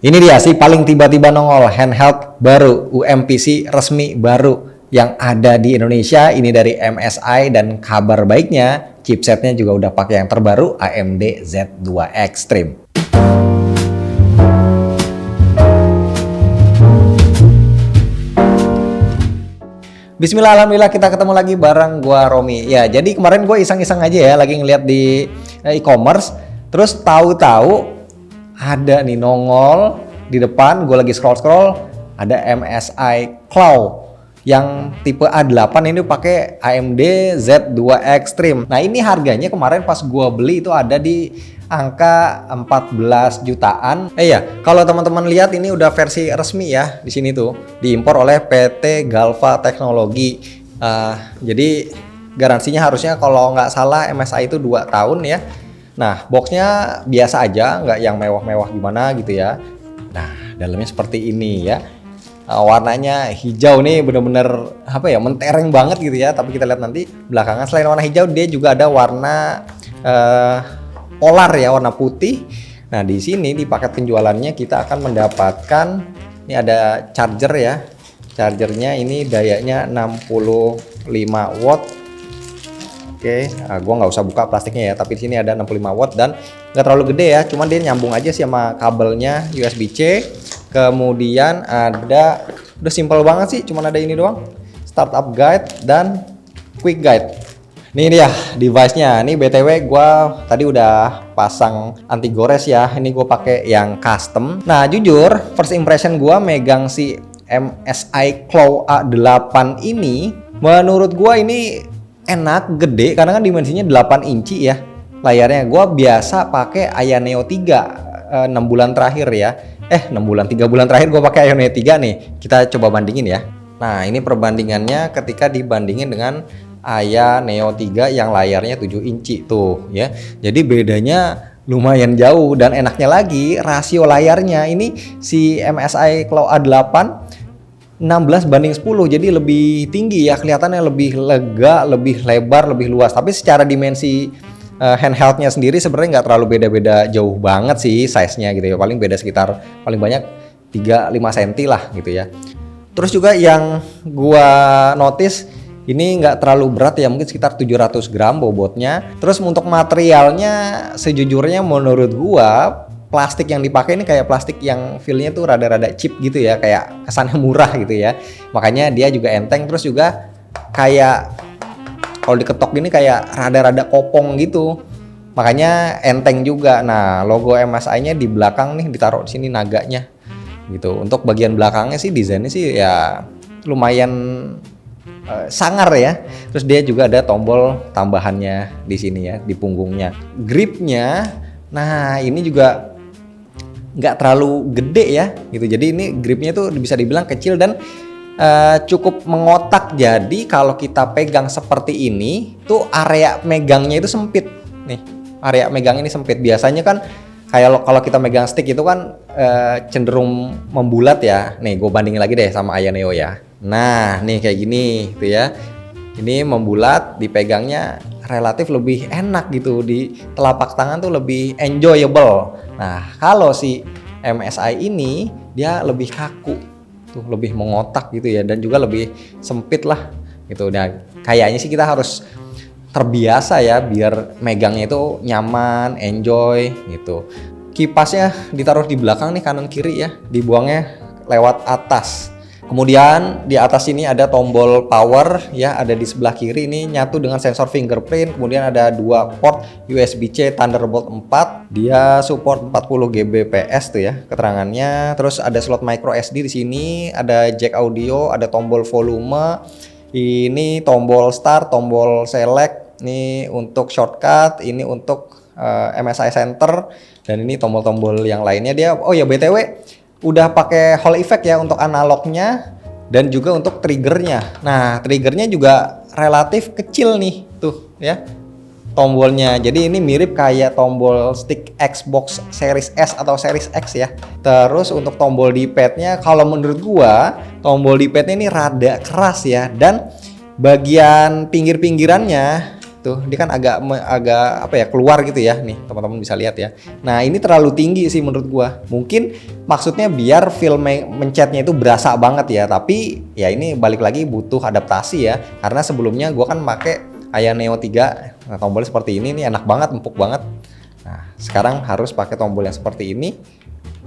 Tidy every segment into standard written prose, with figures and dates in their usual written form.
Ini dia sih paling tiba-tiba nongol handheld baru UMPC resmi baru yang ada di Indonesia. Ini dari MSI dan kabar baiknya chipsetnya juga udah pakai yang terbaru AMD Z2 Extreme. Bismillah, alhamdulillah kita ketemu lagi bareng gua Romi. Ya, jadi kemarin gue iseng-iseng aja ya lagi ngeliat di e-commerce, terus tahu-tahu ada nih nongol di depan, gue lagi scroll-scroll, ada MSI Claw yang tipe A8 ini pakai AMD Z2 Extreme. Nah, ini harganya kemarin pas gue beli itu ada di angka 14 jutaan. Ya, kalau teman-teman lihat ini udah versi resmi ya di sini tuh, diimpor oleh PT Galva Teknologi. Jadi garansinya harusnya kalau nggak salah MSI itu 2 tahun ya. Nah, boxnya biasa aja, nggak yang mewah-mewah gimana gitu ya. Nah, dalamnya seperti ini ya. Warnanya hijau nih, bener-bener apa ya, mentereng banget gitu ya. Tapi kita lihat nanti belakangan, selain warna hijau, dia juga ada warna polar ya, warna putih. Nah, di sini di paket penjualannya kita akan mendapatkan, ini ada charger ya. Chargernya ini dayanya 65 watt. Oke, gua nggak usah buka plastiknya ya, tapi di sini ada 65 watt dan nggak terlalu gede ya, cuman dia nyambung aja sih sama kabelnya USB-C. Kemudian ada, udah simple banget sih, cuman ada ini doang, startup guide dan quick guide. Ini dia device-nya. Ini BTW gua tadi udah pasang anti gores ya. Ini gua pakai yang custom. Nah, jujur first impression gua megang si MSI Claw A8 ini, menurut gua ini enak, gede, karena kan dimensinya 8 inci ya layarnya. Gua biasa pakai Aya Neo 3 6 bulan terakhir ya. 3 bulan terakhir gua pakai Aya Neo 3 nih. Kita coba bandingin ya. Nah, ini perbandingannya ketika dibandingin dengan Aya Neo 3 yang layarnya 7 inci tuh ya. Jadi bedanya lumayan jauh, dan enaknya lagi rasio layarnya ini si MSI Claw A8 16:10, jadi lebih tinggi ya, kelihatannya lebih lega, lebih lebar, lebih luas. Tapi secara dimensi handheldnya sendiri sebenarnya nggak terlalu beda-beda jauh banget sih size-nya gitu ya. Paling beda sekitar paling banyak 3-5 cm lah gitu ya. Terus juga yang gua notice ini nggak terlalu berat ya, mungkin sekitar 700 gram bobotnya. Terus untuk materialnya sejujurnya menurut gua plastik yang dipakai ini kayak plastik yang feel-nya tuh rada-rada cheap gitu ya, kayak kesannya murah gitu ya. Makanya dia juga enteng, terus juga kayak kalau diketok gini kayak rada-rada kopong gitu. Makanya enteng juga. Nah, logo MSI-nya di belakang nih ditaruh di sini naganya gitu. Untuk bagian belakangnya sih desainnya sih ya lumayan sangar ya. Terus dia juga ada tombol tambahannya di sini ya, di punggungnya. Gripnya, nah ini juga nggak terlalu gede ya gitu. Jadi ini gripnya tuh bisa dibilang kecil dan cukup mengotak. Jadi kalau kita pegang seperti ini tuh area megangnya itu sempit nih. Area megang ini sempit. Biasanya kan kayak kalau kita megang stick itu kan cenderung membulat ya. Nih gue bandingin lagi deh sama Aya Neo ya. Nah nih kayak gini tuh ya. Ini membulat, dipegangnya relatif lebih enak gitu, di telapak tangan tuh lebih enjoyable. Nah, kalau si MSI ini dia lebih kaku, tuh lebih mengotak gitu ya, dan juga lebih sempit lah gitu. Nah, kayaknya sih kita harus terbiasa ya biar megangnya itu nyaman, enjoy gitu. Kipasnya ditaruh di belakang nih, kanan kiri ya, dibuangnya lewat atas. Kemudian di atas ini ada tombol power ya, ada di sebelah kiri ini nyatu dengan sensor fingerprint. Kemudian ada 2 port USB-C Thunderbolt 4. Dia support 40 Gbps tuh ya keterangannya. Terus ada slot micro SD di sini, ada jack audio, ada tombol volume. Ini tombol start, tombol select. Ini untuk shortcut, ini untuk MSI center, dan ini tombol-tombol yang lainnya dia. Oh ya BTW, udah pakai Hall effect ya untuk analognya dan juga untuk triggernya. Nah, triggernya juga relatif kecil nih tuh ya tombolnya. Jadi ini mirip kayak tombol stick Xbox Series S atau Series X ya. Terus untuk tombol D-pad-nya, kalau menurut gua tombol D-pad-nya ini rada keras ya, dan bagian pinggir-pinggirannya Tuh, dia kan agak apa ya, keluar gitu ya. Nih, teman-teman bisa lihat ya. Nah, ini terlalu tinggi sih menurut gua. Mungkin maksudnya biar feel mencetnya itu berasa banget ya, tapi ya ini balik lagi butuh adaptasi ya. Karena sebelumnya gua kan pakai Aya Neo 3. Nah, tombolnya seperti ini nih, enak banget, empuk banget. Nah, sekarang harus pakai tombol yang seperti ini.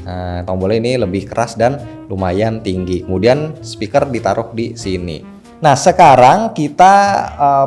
Nah, tombolnya ini lebih keras dan lumayan tinggi. Kemudian speaker ditaruh di sini. Nah, sekarang kita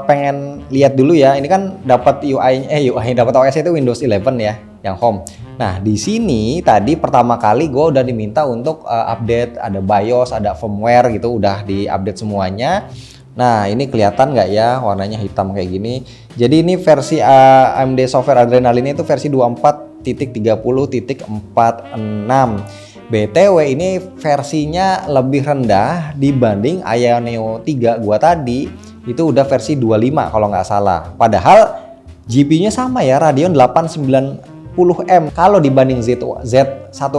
pengen lihat dulu ya. Ini kan dapat UI dapat OS itu Windows 11 ya, yang home. Nah, di sini tadi pertama kali gue udah diminta untuk update, ada BIOS, ada firmware gitu, udah diupdate semuanya. Nah, ini kelihatan nggak ya warnanya hitam kayak gini. Jadi ini versi AMD Software Adrenalin itu versi 24.30.46. BTW ini versinya lebih rendah dibanding Aya Neo 3 gua tadi, itu udah versi 25 kalau nggak salah. Padahal GPU-nya sama ya, Radeon 890M. Kalau dibanding Z1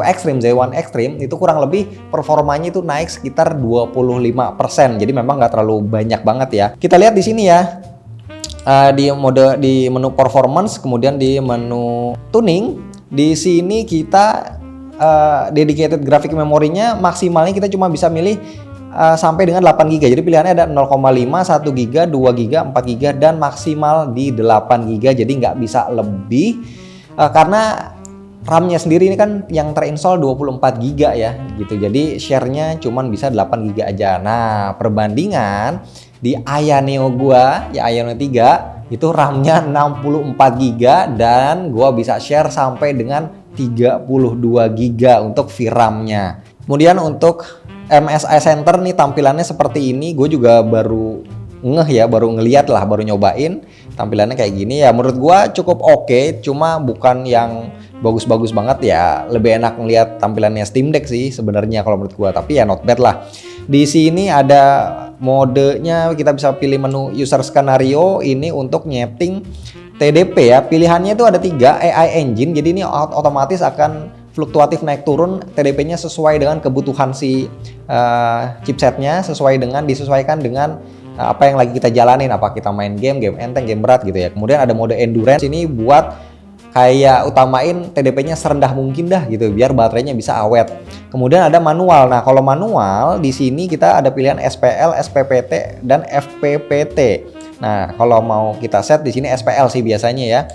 Extreme, Z1 Extreme itu kurang lebih performanya itu naik sekitar 25%. Jadi memang nggak terlalu banyak banget ya. Kita lihat di sini ya. Di menu performance, kemudian di menu tuning, di sini kita dedicated graphic memorinya maksimalnya kita cuma bisa milih sampai dengan 8 GB. Jadi pilihannya ada 0,5, 1 GB, 2 GB, 4 GB dan maksimal di 8 GB. Jadi nggak bisa lebih karena RAM-nya sendiri ini kan yang terinstall 24 GB ya gitu. Jadi share-nya cuma bisa 8 GB aja. Nah, perbandingan di Aya Neo gua, ya Aya Neo 3 itu RAM-nya 64 GB dan gua bisa share sampai dengan 32 GB untuk VRAM-nya. Kemudian untuk MSI Center nih tampilannya seperti ini. Gue juga baru baru ngeliat lah, baru nyobain tampilannya kayak gini ya. Menurut gue cukup oke, cuma bukan yang bagus-bagus banget ya. Lebih enak ngeliat tampilannya Steam Deck sih sebenarnya kalau menurut gue. Tapi ya not bad lah. Di sini ada modenya, kita bisa pilih menu user scenario ini untuk nyeting TDP ya. Pilihannya itu ada 3 AI engine. Jadi ini otomatis akan fluktuatif naik turun TDP-nya sesuai dengan kebutuhan si chipsetnya, disesuaikan dengan apa yang lagi kita jalanin, apa kita main game enteng, game berat gitu ya. Kemudian ada mode endurance ini buat kayak utamain TDP-nya serendah mungkin dah gitu biar baterainya bisa awet. Kemudian ada manual. Nah, kalau manual di sini kita ada pilihan SPL, SPPT dan FPPT. Nah, kalau mau kita set di sini SPL sih biasanya ya.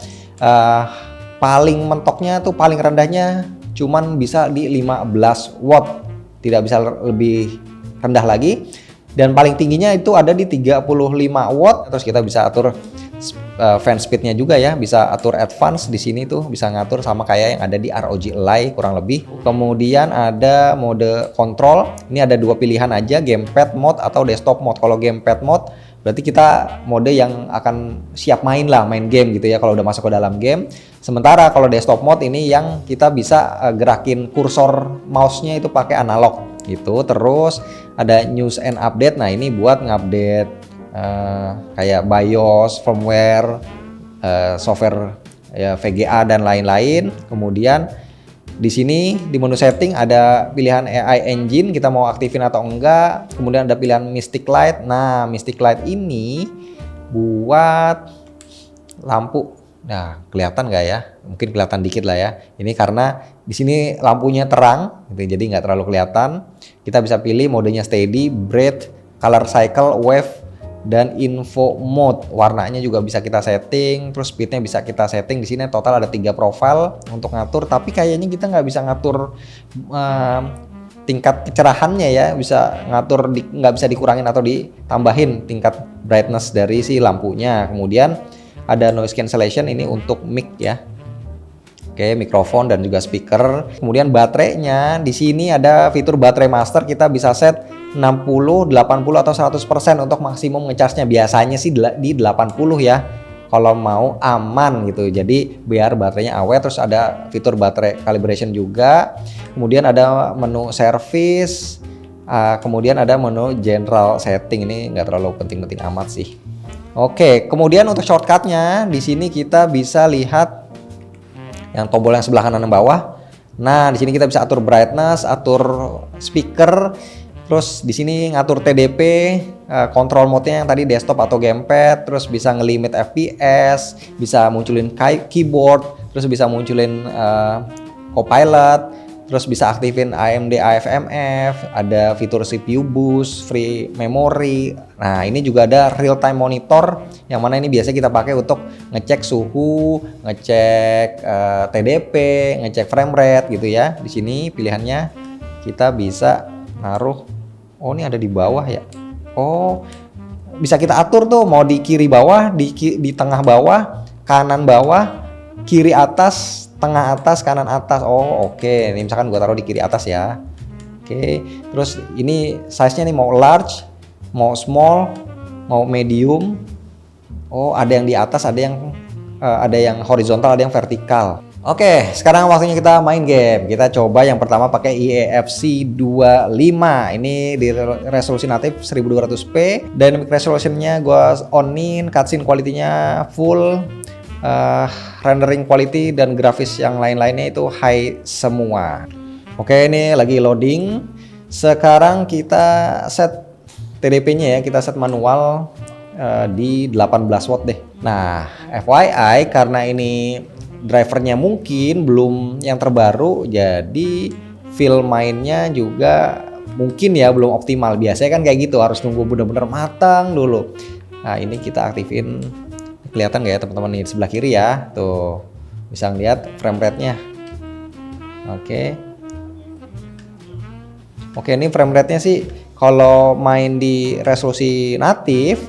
Paling mentoknya tuh paling rendahnya cuman bisa di 15 watt. Tidak bisa lebih rendah lagi. Dan paling tingginya itu ada di 35 watt. Terus kita bisa atur fan speednya juga ya, bisa atur advance di sini tuh, bisa ngatur sama kayak yang ada di ROG Ally kurang lebih. Kemudian ada mode kontrol. Ini ada 2 pilihan aja, gamepad mode atau desktop mode. Kalau gamepad mode berarti kita mode yang akan siap main game gitu ya kalau udah masuk ke dalam game. Sementara kalau desktop mode ini yang kita bisa gerakin kursor mouse-nya itu pakai analog gitu. Terus ada news and update. Nah, ini buat ngupdate kayak BIOS, firmware, software ya, VGA dan lain-lain. Kemudian di sini di menu setting ada pilihan AI engine, kita mau aktifin atau enggak. Kemudian ada pilihan Mystic Light. Nah, Mystic Light ini buat lampu. Nah, kelihatan nggak ya? Mungkin kelihatan dikit lah ya. Ini karena di sini lampunya terang, gitu, jadi nggak terlalu kelihatan. Kita bisa pilih modenya steady, bright, color cycle, wave, dan info mode. Warnanya juga bisa kita setting, terus speednya bisa kita setting. Di sini total ada 3 profile untuk ngatur, tapi kayaknya kita nggak bisa ngatur tingkat kecerahannya ya, bisa ngatur nggak bisa dikurangin atau ditambahin tingkat brightness dari si lampunya. Kemudian ada noise cancellation ini untuk mic ya. Oke, mikrofon dan juga speaker. Kemudian baterainya di sini ada fitur baterai master, kita bisa set 60, 80 atau 100% untuk maksimum ngecasnya. Biasanya sih di 80 ya. Kalau mau aman gitu. Jadi biar baterainya awet. Terus ada fitur baterai calibration juga. Kemudian ada menu service. Kemudian ada menu general setting. Ini nggak terlalu penting-penting amat sih. Oke, kemudian untuk shortcutnya di sini kita bisa lihat yang tombol yang sebelah kanan dan bawah. Nah, di sini kita bisa atur brightness, atur speaker, Terus di sini ngatur TDP, control mode-nya yang tadi desktop atau gamepad, terus bisa ngelimit FPS, bisa munculin keyboard, terus bisa munculin Copilot, terus bisa aktifin AMD AFMF, ada fitur CPU boost, free memory. Nah, ini juga ada real time monitor yang mana ini biasa kita pakai untuk ngecek suhu, ngecek TDP, ngecek frame rate gitu ya. Di sini pilihannya kita bisa naruh, oh ini ada di bawah ya. Oh, bisa kita atur tuh mau di kiri bawah, di tengah bawah, kanan bawah, kiri atas, tengah atas, kanan atas. Oh oke. Ini misalkan gua taruh di kiri atas ya. Oke. Terus ini size-nya nih mau large, mau small, mau medium. Oh ada yang di atas, ada yang horizontal, ada yang vertikal. Oke, sekarang waktunya kita main game. Kita coba yang pertama pakai EAFC 25. Ini di resolusi natif 1200p. Dynamic resolution-nya gua on-in, cutscene quality-nya full. Rendering quality dan grafis yang lain-lainnya itu high semua. Oke, ini lagi loading. Sekarang kita set TDP-nya ya, kita set manual di 18 watt deh. Nah, FYI karena ini drivernya mungkin belum yang terbaru, jadi feel mainnya juga mungkin ya belum optimal. Biasanya kan kayak gitu, harus nunggu bener-bener matang dulu. Nah, ini kita aktifin. Kelihatan nggak ya teman-teman nih di sebelah kiri ya, tuh bisa ngeliat frame rate-nya. Oke, ini frame rate-nya sih kalau main di resolusi natif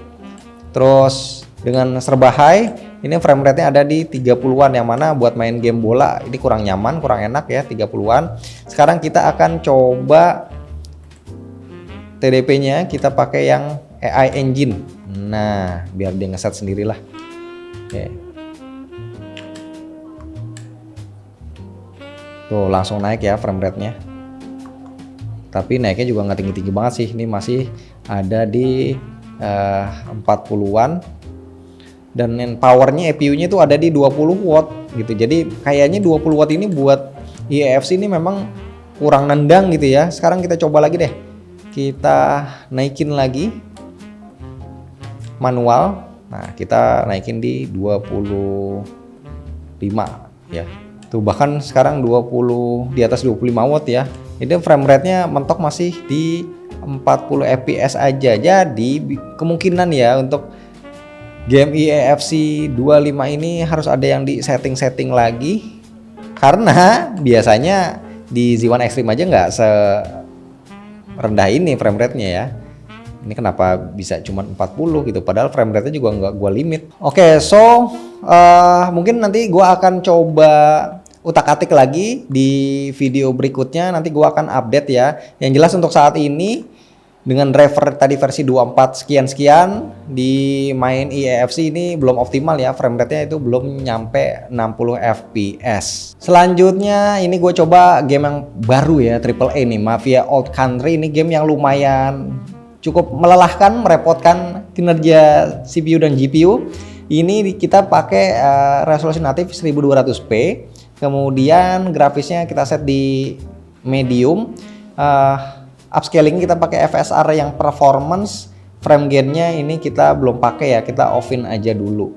terus dengan serba high, ini frame rate-nya ada di 30-an, yang mana buat main game bola ini kurang nyaman, kurang enak ya 30-an. Sekarang kita akan coba TDP-nya kita pakai yang AI Engine. Nah, biar dia ngeset sendirilah. Oke. Tuh langsung naik ya frame rate-nya. Tapi naiknya juga nggak tinggi-tinggi banget sih. Ini masih ada di 40-an. Dan powernya EPU-nya itu ada di 20 watt gitu. Jadi kayaknya 20 watt ini buat EAFC ini memang kurang nendang gitu ya. Sekarang kita coba lagi deh. Kita naikin lagi manual. Nah, kita naikin di 25 ya. Tuh bahkan sekarang 20 di atas 25 watt ya. Ini frame rate-nya mentok masih di 40 fps aja. Jadi kemungkinan ya untuk game EAFC 25 ini harus ada yang di setting-setting lagi. Karena biasanya di Z1 Extreme aja nggak serendah ini frame rate-nya ya. Ini kenapa bisa cuma 40 gitu, padahal frame rate-nya juga nggak gua limit. Oke, so mungkin nanti gua akan coba utak-atik lagi di video berikutnya. Nanti gua akan update ya. Yang jelas untuk saat ini dengan driver tadi versi 24 sekian-sekian di main EAFC ini belum optimal ya, frame rate-nya itu belum nyampe 60 fps. Selanjutnya ini gue coba game yang baru ya, AAA nih, Mafia Old Country. Ini game yang lumayan cukup melelahkan, merepotkan kinerja CPU dan GPU. Ini kita pakai resolusi natif 1200p. Kemudian grafisnya kita set di medium. Upscaling kita pakai FSR yang performance. Frame gain-nya ini kita belum pakai ya, kita offin aja dulu.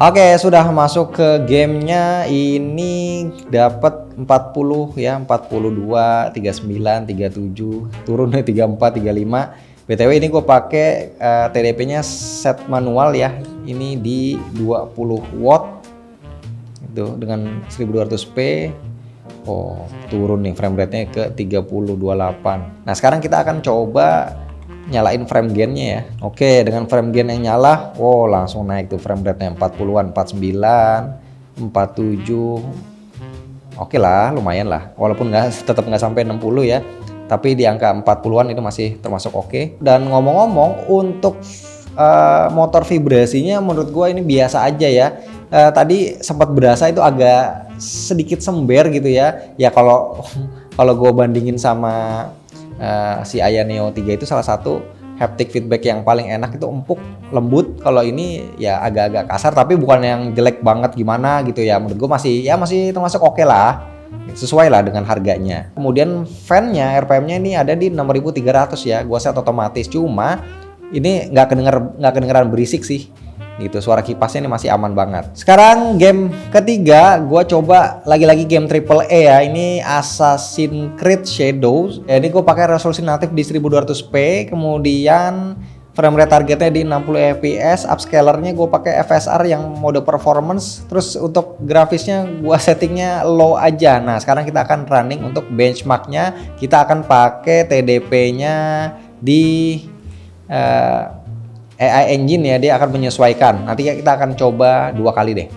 Oke, sudah masuk ke gamenya. Ini dapat 40 ya, 42, 39, 37, turun 34, 35. BTW ini gue pakai TDP-nya set manual ya. Ini di 20 watt. Itu dengan 1200p. Oh, turun nih frame rate-nya ke 3028. Nah, sekarang kita akan coba nyalain frame gain-nya ya. Oke, dengan frame gain yang nyala, wow langsung naik tuh frame rate-nya 40-an, 49, 47. Oke lah, lumayan lah. Walaupun tetap nggak sampai 60 ya. Tapi di angka 40-an itu masih termasuk oke. Dan ngomong-ngomong untuk motor vibrasinya menurut gua ini biasa aja ya. Tadi sempat berasa itu agak sedikit sember gitu ya. Ya kalau gue bandingin sama si Aya Neo 3 itu salah satu haptic feedback yang paling enak itu empuk, lembut. Kalau ini ya agak-agak kasar, tapi bukan yang jelek banget gimana gitu ya. Menurut gue masih termasuk oke lah. sesuai lah dengan harganya. Kemudian fan-nya, RPM-nya ini ada di 6300 ya, gua set otomatis. Cuma ini nggak kedengeran berisik sih. Gitu, suara kipasnya ini masih aman banget. Sekarang game ketiga, gua coba lagi-lagi game triple A ya. Ini Assassin's Creed Shadows. Ya, ini gua pakai resolusi natif di 1200p, kemudian frame rate targetnya di 60 fps, upscalernya gue pakai FSR yang mode performance, terus untuk grafisnya gue settingnya low aja. Nah sekarang kita akan running untuk benchmarknya, kita akan pakai TDP-nya di AI Engine ya, dia akan menyesuaikan. Nanti kita akan coba 2 kali deh.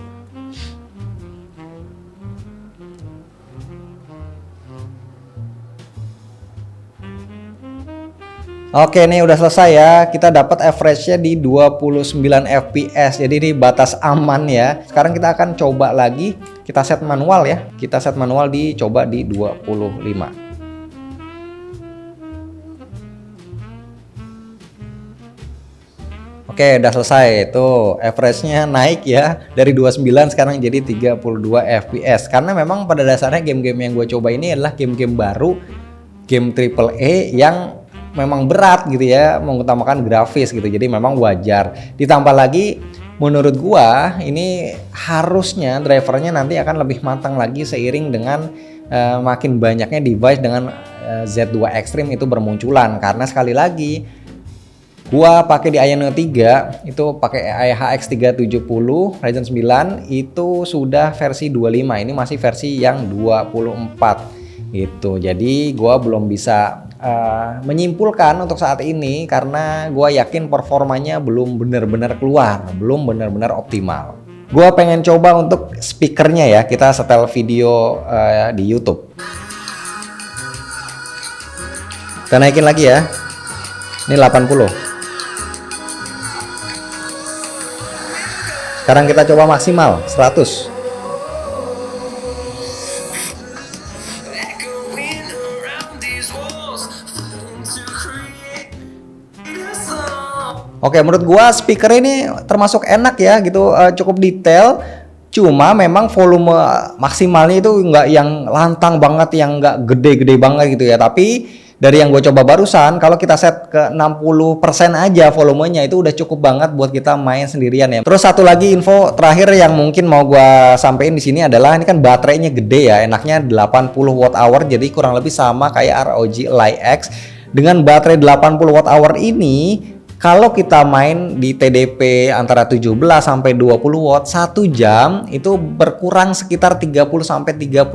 Oke, ini udah selesai ya. Kita dapat average-nya di 29 fps. Jadi ini batas aman ya. Sekarang kita akan coba lagi. Kita set manual ya. Kita set manual coba di 25. Oke, udah selesai. Tuh, average-nya naik ya. Dari 29 sekarang jadi 32 fps. Karena memang pada dasarnya game-game yang gue coba ini adalah game-game baru, game triple A yang memang berat gitu ya, mengutamakan grafis gitu. Jadi memang wajar. Ditambah lagi menurut gua ini harusnya drivernya nanti akan lebih matang lagi seiring dengan makin banyaknya device dengan Z2 Extreme itu bermunculan. Karena sekali lagi gua pakai di Ayano 3 itu pakai HX 370 Ryzen 9 itu sudah versi 25. Ini masih versi yang 24 gitu. Jadi gua belum bisa menyimpulkan untuk saat ini karena gue yakin performanya belum benar-benar keluar, belum benar-benar optimal. Gue pengen coba untuk speakernya ya, kita setel video di YouTube. Kita naikin lagi ya, ini 80. Sekarang kita coba maksimal 100. Oke, menurut gua speaker ini termasuk enak ya gitu, cukup detail. Cuma memang volume maksimalnya itu nggak yang lantang banget, yang nggak gede-gede banget gitu ya. Tapi dari yang gue coba barusan, kalau kita set ke 60% aja volumenya itu udah cukup banget buat kita main sendirian ya. Terus satu lagi info terakhir yang mungkin mau gua sampein di sini adalah ini kan baterainya gede ya, enaknya 80 watt hour, jadi kurang lebih sama kayak ROG Ally X. Dengan baterai 80 watt hour ini, kalau kita main di TDP antara 17 sampai 20 watt 1 jam itu berkurang sekitar 30 sampai 35%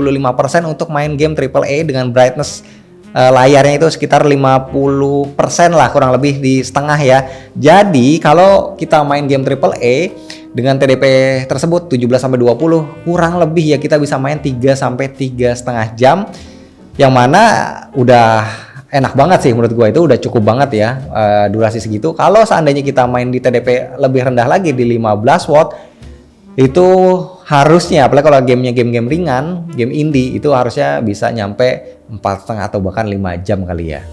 untuk main game AAA dengan brightness layarnya itu sekitar 50% lah, kurang lebih di setengah ya. Jadi kalau kita main game AAA dengan TDP tersebut 17 sampai 20 kurang lebih ya kita bisa main 3 sampai 3,5 jam, yang mana udah enak banget sih menurut gue, itu udah cukup banget ya durasi segitu. Kalau seandainya kita main di TDP lebih rendah lagi di 15 watt itu harusnya, apalagi kalau gamenya game-game ringan, game indie itu harusnya bisa nyampe 4,5 atau bahkan 5 jam kali ya.